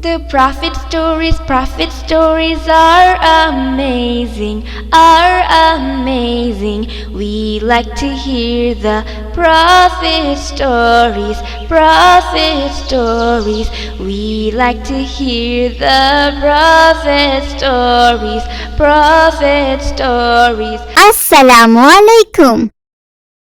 The prophet stories are amazing, We like to hear the prophet stories, We like to hear the prophet stories. Assalamu alaikum.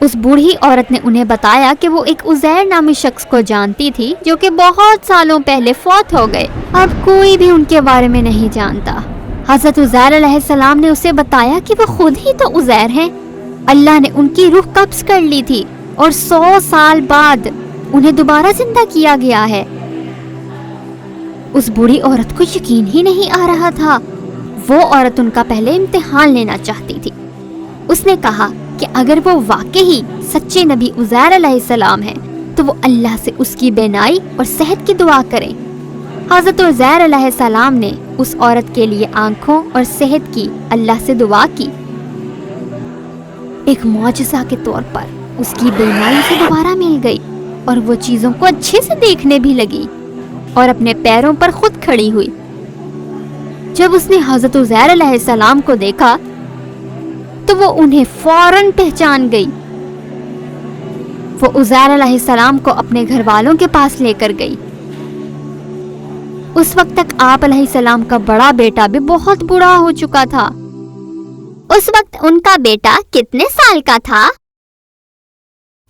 اس بوڑھی عورت نے انہیں بتایا کہ وہ ایک عزیر نامی شخص کو جانتی تھی جو کہ بہت سالوں پہلے فوت ہو گئے، اب کوئی بھی ان کے بارے میں نہیں جانتا۔ حضرت عزیر علیہ السلام نے اسے بتایا کہ وہ خود ہی تو عزیر ہیں، اللہ نے ان کی روح قبض کر لی تھی اور 100 سال بعد انہیں دوبارہ زندہ کیا گیا ہے۔ اس بوڑھی عورت کو یقین ہی نہیں آ رہا تھا۔ وہ عورت ان کا پہلے امتحان لینا چاہتی تھی۔ اس نے کہا کہ اگر وہ واقعی سچے نبی عزیر علیہ السلام ہیں تو وہ اللہ سے اس کی بینائی اور صحت کی دعا کریں۔ حضرت عزیر علیہ السلام نے اس عورت کے لیے آنکھوں اور صحت کی اللہ سے دعا کی۔ ایک معجزہ کے طور پر اس کی بینائی سے دوبارہ مل گئی اور وہ چیزوں کو اچھے سے دیکھنے بھی لگی اور اپنے پیروں پر خود کھڑی ہوئی۔ جب اس نے حضرت عزیر علیہ السلام کو دیکھا تو وہ انہیں فوراً پہچان گئی۔ وہ عزیر علیہ السلام کو اپنے گھر والوں کے پاس لے کر گئی۔ اس وقت تک آپ علیہ السلام کا بڑا بیٹا بھی بہت بوڑھا ہو چکا تھا۔ اس وقت ان کا بیٹا کتنے سال کا تھا؟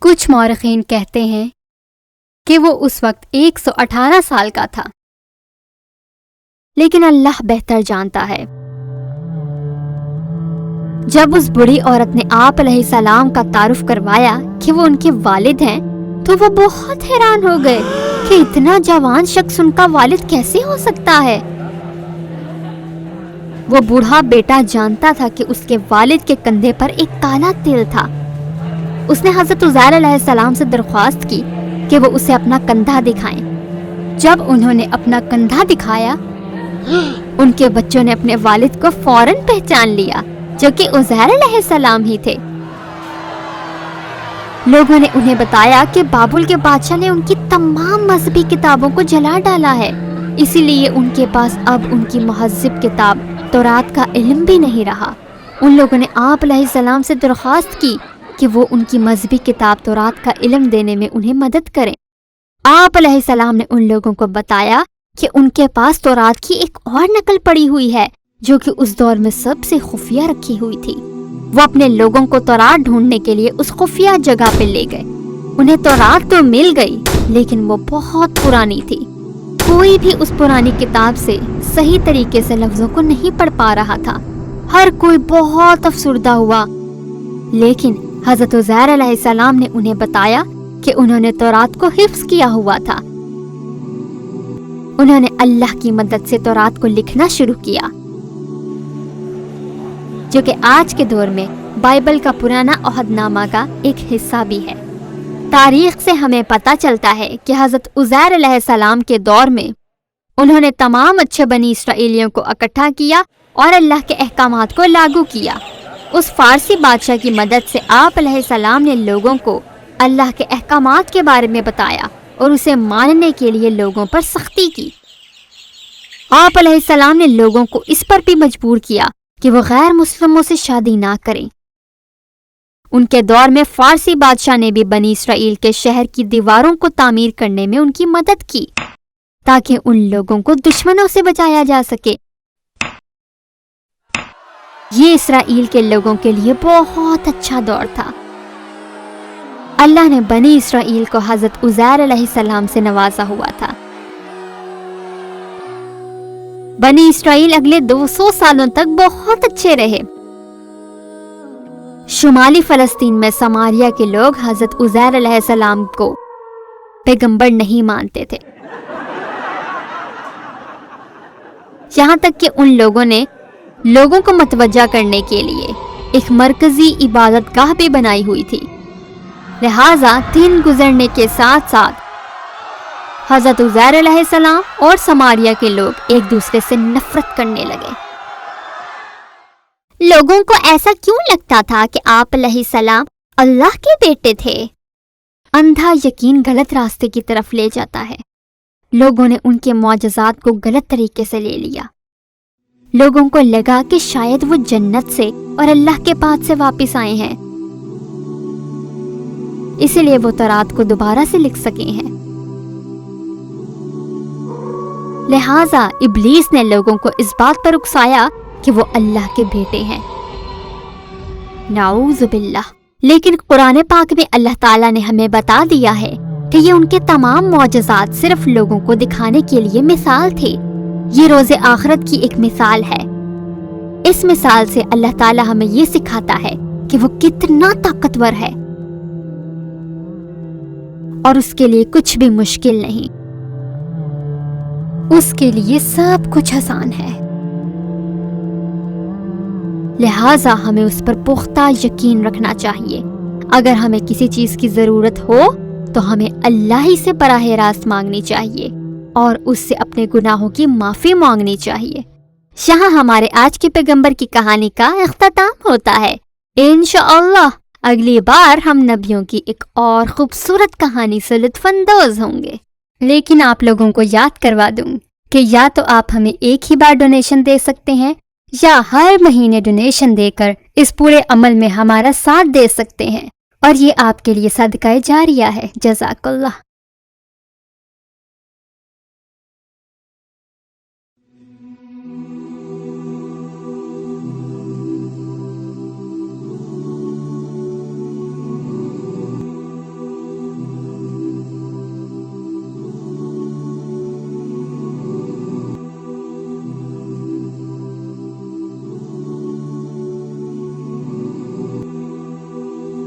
کچھ مورخین کہتے ہیں کہ وہ اس وقت 118 سال کا تھا، لیکن اللہ بہتر جانتا ہے۔ جب اس بڑی عورت نے آپ علیہ السلام کا تعارف کروایا کہ وہ ان کے والد ہیں تو وہ بہت حیران ہو گئے کہ اتنا جوان شخص ان کا والد کیسے ہو سکتا ہے۔ وہ بوڑھا بیٹا جانتا تھا کہ اس کے والد کے کندھے پر ایک کالا تل تھا۔ اس نے حضرت عزیر علیہ السلام سے درخواست کی کہ وہ اسے اپنا کندھا دکھائیں۔ جب انہوں نے اپنا کندھا دکھایا، ان کے بچوں نے اپنے والد کو فوراً پہچان لیا، جو کہ عزیر علیہ السلام ہی تھے۔ لوگوں نے انہیں بتایا کہ بابل کے بادشاہ نے ان کی تمام مذہبی کتابوں کو جلا ڈالا ہے، اسی لیے ان کے پاس اب ان کی مہذب کتاب تورات کا علم بھی نہیں رہا۔ ان لوگوں نے آپ علیہ السلام سے درخواست کی کہ وہ ان کی مذہبی کتاب تورات کا علم دینے میں انہیں مدد کریں۔ آپ علیہ السلام نے ان لوگوں کو بتایا کہ ان کے پاس تورات کی ایک اور نقل پڑی ہوئی ہے جو کہ اس دور میں سب سے خفیہ رکھی ہوئی تھی۔ وہ اپنے لوگوں کو تورات ڈھونڈنے کے لیے اس خفیہ جگہ پہ لے گئے۔ انہیں تورات تو مل گئی لیکن وہ بہت پرانی تھی۔ کوئی بھی اس پرانی کتاب سے صحیح طریقے سے لفظوں کو نہیں پڑھ پا رہا تھا۔ ہر کوئی بہت افسردہ ہوا، لیکن حضرت عزیر علیہ السلام نے انہیں بتایا کہ انہوں نے تورات کو حفظ کیا ہوا تھا۔ انہوں نے اللہ کی مدد سے تورات کو لکھنا شروع کیا، جو کہ آج کے دور میں بائبل کا پرانا عہد نامہ کا ایک حصہ بھی ہے۔ تاریخ سے ہمیں پتہ چلتا ہے کہ حضرت عزیر علیہ السلام کے دور میں انہوں نے تمام اچھے بنی اسرائیلیوں کو اکٹھا کیا اور اللہ کے احکامات کو لاگو کیا۔ اس فارسی بادشاہ کی مدد سے آپ علیہ السلام نے لوگوں کو اللہ کے احکامات کے بارے میں بتایا اور اسے ماننے کے لیے لوگوں پر سختی کی۔ آپ علیہ السلام نے لوگوں کو اس پر بھی مجبور کیا کہ وہ غیر مسلموں سے شادی نہ کریں۔ ان کے دور میں فارسی بادشاہ نے بھی بنی اسرائیل کے شہر کی دیواروں کو تعمیر کرنے میں ان کی مدد کی تاکہ ان لوگوں کو دشمنوں سے بچایا جا سکے۔ یہ اسرائیل کے لوگوں کے لیے بہت اچھا دور تھا۔ اللہ نے بنی اسرائیل کو حضرت عزیر علیہ السلام سے نوازا ہوا تھا۔ بنی اسرائیل اگلے 200 سالوں تک بہت اچھے رہے۔ شمالی فلسطین میں سماریہ کے لوگ حضرت عزیر علیہ السلام کو پیغمبر نہیں مانتے تھے، یہاں تک کہ ان لوگوں نے لوگوں کو متوجہ کرنے کے لیے ایک مرکزی عبادت گاہ بھی بنائی ہوئی تھی۔ لہٰذا دن گزرنے کے ساتھ ساتھ حضرت عزیر علیہ السلام اور سماریہ کے لوگ ایک دوسرے سے نفرت کرنے لگے۔ لوگوں کو ایسا کیوں لگتا تھا کہ آپ علیہ السلام اللہ کے بیٹے تھے؟ اندھا یقین غلط راستے کی طرف لے جاتا ہے۔ لوگوں نے ان کے معجزات کو غلط طریقے سے لے لیا۔ لوگوں کو لگا کہ شاید وہ جنت سے اور اللہ کے پاس سے واپس آئے ہیں، اسی لیے وہ تورات کو دوبارہ سے لکھ سکے ہیں۔ لہٰذا ابلیس نے لوگوں کو اس بات پر اکسایا کہ وہ اللہ کے بیٹے ہیں۔ نعوذ باللہ۔ لیکن قرآن پاک میں اللہ تعالیٰ نے ہمیں بتا دیا ہے کہ یہ ان کے تمام معجزات صرف لوگوں کو دکھانے کے لیے مثال تھے۔ یہ روز آخرت کی ایک مثال ہے۔ اس مثال سے اللہ تعالیٰ ہمیں یہ سکھاتا ہے کہ وہ کتنا طاقتور ہے اور اس کے لیے کچھ بھی مشکل نہیں، اس کے لیے سب کچھ آسان ہے۔ لہٰذا ہمیں اس پر پختہ یقین رکھنا چاہیے۔ اگر ہمیں کسی چیز کی ضرورت ہو تو ہمیں اللہ ہی سے براہ راست مانگنی چاہیے اور اس سے اپنے گناہوں کی معافی مانگنی چاہیے۔ یہاں ہمارے آج کے پیغمبر کی کہانی کا اختتام ہوتا ہے۔ انشاءاللہ اگلی بار ہم نبیوں کی ایک اور خوبصورت کہانی سے لطف اندوز ہوں گے۔ لیکن آپ لوگوں کو یاد کروا دوں کہ یا تو آپ ہمیں ایک ہی بار ڈونیشن دے سکتے ہیں یا ہر مہینے ڈونیشن دے کر اس پورے عمل میں ہمارا ساتھ دے سکتے ہیں، اور یہ آپ کے لیے صدقہ جاریہ ہے۔ جزاک اللہ۔